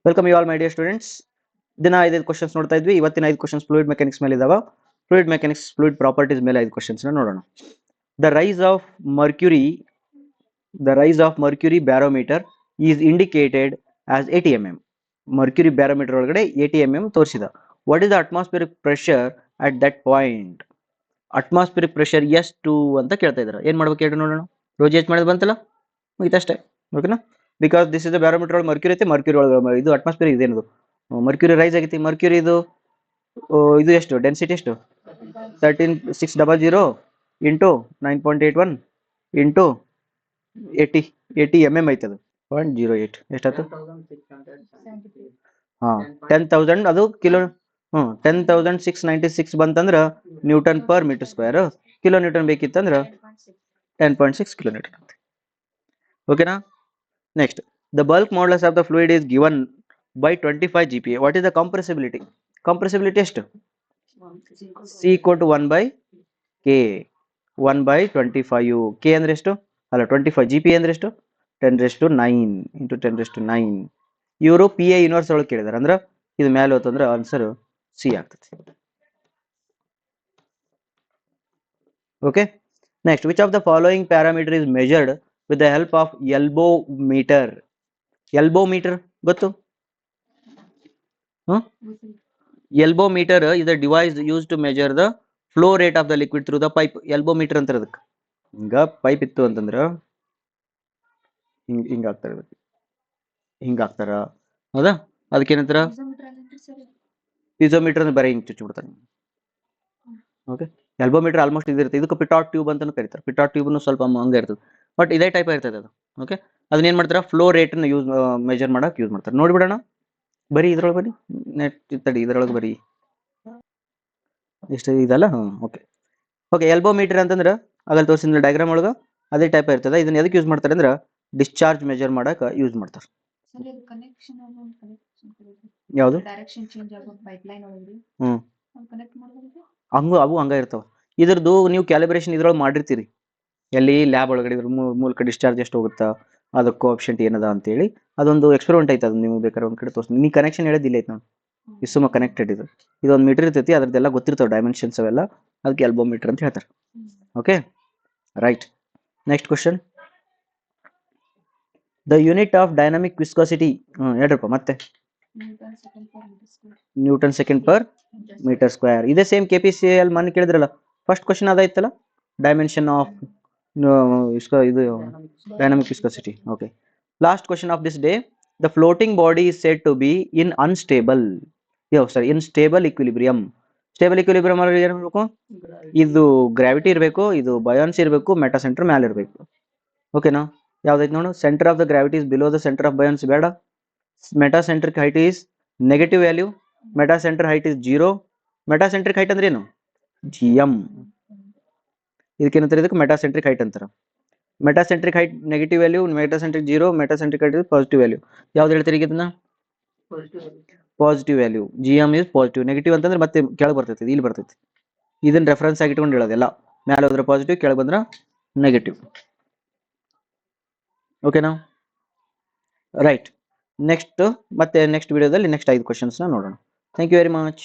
Welcome you all my dear students. ದಿನ 5 questions ನೋಡ್ತಾ ಇದ್ವಿ. ಇವತ್ತಿನ 5 ಕ್ವಶನ್ಸ್ ಫ್ಲೂಯಿಡ್ ಮೆಕ್ಯಾನಿಕ್ಸ್ ಮೇಲೆ ಇದಾವ. ಫ್ಲೂಯಿಡ್ ಮೆಕ್ಯಾನಿಕ್ಸ್ ಫ್ಲೂಯಿಡ್ ಪ್ರಾಪರ್ಟೀಸ್ ಮೇಲೆ 5 ಕ್ವಶನ್ಸ್ ನೋಡೋಣ. The rise of mercury barometer is indicated as 80 mm. Mercury barometer ಒಳಗಡೆ 80 mm ತೋರಿಸಿದ. What is the atmospheric pressure at that point? Atmospheric pressure ಎಷ್ಟು ಅಂತ ಕೇಳ್ತಾ ಇದ್ದಾರೆ. ಏನ್ ಮಾಡ್ಬೇಕು ಹೇಳಿ ನೋಡೋಣ. ರೋಜ್ ಎಷ್ಟು ಮಾಡಿದ್ ಬಂತಲ್ಲ, ಮುಗಿತಷ್ಟೇ. ಓಕೆನಾ? Because this is the barometer ಒಳಗೆ ಮರ್ಕ್ಯೂರಿ ಐತೆ. ಮರ್ಕ್ಯೂರಿ ಒಳಗೆ ಇದು ಅಟ್ಮಾಸ್ಫಿಯರ್ ಇದೇನದು ಮರ್ಕ್ಯೂರಿ ರೈಸ್ ಆಗೈತಿ. ಮರ್ಕ್ಯೂರಿ ಇದು ಎಷ್ಟು ಡೆನ್ಸಿಟಿ ಎಷ್ಟು? 13600 ಇಂಟು 9.81 ಇಂಟು 80 mm ಐತದು 0.08 ಎಷ್ಟಾಯ್ತು? ಹಾಂ 10,000 ಅದು ಕಿಲೋ 10,696 ಬಂತಂದ್ರೆ newton per metre square. Kilo newton ಬೇಕಿತ್ತಂದ್ರೆ 10.6 ಕಿಲೋ ನ್ಯೂಟನ್ ಅಂತ. ಓಕೆನಾ? Next, the bulk modulus of the fluid is given by 25 GPa. What is the compressibility? Compressibility ಎಷ್ಟು? C equal to 1 by K. 1 by 25. K ಅಂದ್ರೆ ಎಷ್ಟು? ಅಲ್ಲ 25. GPa ಅಂದ್ರೆ ಎಷ್ಟು? 10⁹ into 10⁹. ಇವರು PA ಯೂನಿವರ್ಸ್ ಒಳಗೆ ಕೇಳಿದಾರೆ. ಅಂದ್ರೆ ಇದು ಮೇಲೆ ಹೋತಂದ್ರೆ ಆನ್ಸರ್ C ಆಗ್ತದೆ. Okay. Next, which of the following parameter is measured with the help of elbow meter? Elbow meter ಗೊತ್ತು? Elbow meter is a device used to measure the flow rate of the liquid through the pipe. Elbow meter ಅಂತಾರೆ ಅದಕ್ಕೆ. ಹಿಂಗ pipe ಇತ್ತು ಅಂತಂದ್ರೆ ಹಿಂಗಾಗ್ತಾರೆ, ಹಿಂಗಾಗ್ತಾರ. ಹೌದಾ? ಅದಕ್ಕೇನಂತಾರ? ಪಿಜೋಮೀಟರ್ ಅಂದ್ರೆ ಬರೀ ಹಿಂಗೆ ಚುಚ್ಚಿಬಿಡ್ತಾನೆ. ಓಕೆ. ಎಲ್ಬೋ ಮೀಟರ್ ಆಲ್ಮೋಸ್ಟ್ ಇದಿರುತ್ತೆ. ಇದಕ್ಕೆ ಪಿಟಾಟ್ ಟ್ಯೂಬ್ ಅಂತಾನು ಕರೀತಾರೆ. ಪಿಟಾಟ್ ಟ್ಯೂಬ್ನು ಸ್ವಲ್ಪ ಹಂಗೆ ಇರ್ತದೆ, ಬಟ್ ಇದೇ ಟೈಪ್ ಇರ್ತದೆ ಅದು. ಓಕೆ. ಅದನ್ನ ಏನ್ ಮಾಡ್ತಾರೆ? ಫ್ಲೋ ರೇಟ್ ಮೆಜರ್ ಮಾಡಕ್ ಯೂಸ್ ಮಾಡ್ತಾರೆ. ನೋಡ್ಬಿಡೋಣ. ಬರೀ ಇದ್ರೊಳಗೆ ಬರೀ ನೆಟ್ ತಡಿ, ಇದ್ರೊಳಗೆ ಬರೀ ಎಷ್ಟು ಇದಲ್ಲ. ಓಕೆ. ಓಕೆ. ಎಲ್ಬೋ ಮೀಟರ್ ಅಂತಂದ್ರೆ ಆಗಲ್ಲಿ ತೋರಿಸಿದ ಡಯಾಗ್ರಾಮ್ ಒಳಗೆ ಅದೇ ಟೈಪ್ ಇರ್ತದೆ. ಇದನ್ನ ಎದಕ್ಕೆ ಯೂಸ್ ಮಾಡ್ತಾರೆ ಅಂದ್ರೆ ಡಿಸ್ಚಾರ್ಜ್ ಮೆಜರ್ ಮಾಡಕ್ ಯೂಸ್ ಮಾಡ್ತಾರೆ. ಯಾವುದು? ಅವು ಹಂಗ ಇರ್ತಾವ. ಇದ್ರದ್ದು ನೀವು ಕ್ಯಾಲಿಬ್ರೇಷನ್ ಇದ್ರೊಳಗೆ ಮಾಡಿರ್ತೀರಿ. ಎಲ್ಲಿ ಲ್ಯಾಬ್ ಒಳಗಡೆ ಇದ್ರ ಮೂಲಕ ಡಿಸ್ಚಾರ್ಜ್ ಎಷ್ಟು ಹೋಗುತ್ತಾ, ಅದಕ್ಕೆ ಕೋಎಫಿಷಿಯಂಟ್ ಏನದ ಅಂತೇಳಿ ಅದೊಂದು ಎಕ್ಸ್ಪೆರಿಮೆಂಟ್ ಐತೆ. ಅದು ನೀವು ಬೇಕಾದ್ರೆ ಒಂದ್ ಕಡೆ ತೋರಿಸ್ತೀನಿ. ನೀ ಕನೆಕ್ಷನ್ ಹೇಳಿದ್ದಿಲ್ಲ ಐತೆ ನೋಡಿ, ಇಸುಮ ಕನೆಕ್ಟೆಡ್ ಇದು. ಇದೊಂದು ಮೀಟರ್ ಇರ್ತೈತಿ, ಅದ್ರದ್ದೆಲ್ಲ ಗೊತ್ತಿರ್ತಾವೆ ಡೈಮೆನ್ಷನ್ಸ್ ಅವೆಲ್ಲ. ಅದಕ್ಕೆ ಎಲ್ಬೋ ಮೀಟರ್ ಅಂತ ಹೇಳ್ತಾರೆ. Okay, right. Next question, the unit of dynamic viscosity. ಹೇಳ್ರಪ್ಪ ಮತ್ತೆ. Newton second per metre square. ಇದೇ ಸೇಮ್ KPCL ಮನೆ ಕೇಳಿದ್ರಲ್ಲ, ಫಸ್ಟ್ ಕ್ವಶನ್ ಅದಾಯ್ತಲ್ಲ, ಡೈಮೆನ್ಷನ್ ಆಫ್ ಇದು dynamic viscosity. Okay. Last question of this day, the floating body is said to be in in stable equilibrium. Stable equilibrium ಅಲ್ಲಿ ಏನಿರಬೇಕು? ಇದು gravity ಇರಬೇಕು, ಇದು ಬಯಾನ್ಸಿ ಇರಬೇಕು, ಮೆಟಾ ಸೆಂಟರ್ ಮ್ಯಾಲೆ ಇರಬೇಕು. ಓಕೆನಾ? ಯಾವ್ದೈತೆ ನೋಡು, centre of the gravity is below the centre of buoyancy ಬೇಡ. Metacentric height is negative value, metacentre height is 0. Metacentric height ಅಂದ್ರೆ ಏನು? GM. ಇದಕ್ಕೇನಂತಾರೆ? ಇದಕ್ಕೆ ಮೆಟಾ ಸೆಂಟ್ರಿಕ್ ಹೈಟ್ ಅಂತಾರೆ. Metacentric height negative value, metacentric 0, metacentric height is positive value. ಯಾವ್ದು ಹೇಳ್ತೀರಿ ಇದನ್ನ? Positive value. GM is positive. Negative ಅಂತಂದ್ರೆ ಮತ್ತೆ ಕೆಳಗೆ ಬರ್ತೈತಿ, ಇಲ್ಲಿ ಬರ್ತೈತಿ. ಇದನ್ನ ರೆಫರೆನ್ಸ್ ಆಗಿ ಇಟ್ಕೊಂಡು ಹೇಳೋದೆಲ್ಲ. ಮೇಲೆ ಹೋದ್ರೆ ಪಾಸಿಟಿವ್, ಕೆಳಗೆ ಬಂದ್ರೆ ನೆಗೆಟಿವ್. ಓಕೆನಾ? ರೈಟ್. ನೆಕ್ಸ್ಟ್ ಮತ್ತೆ ನೆಕ್ಸ್ಟ್ ವಿಡಿಯೋದಲ್ಲಿ ನೆಕ್ಸ್ಟ್ 5 ಕ್ವಶನ್ಸ್ನ ನೋಡೋಣ. Thank you very much.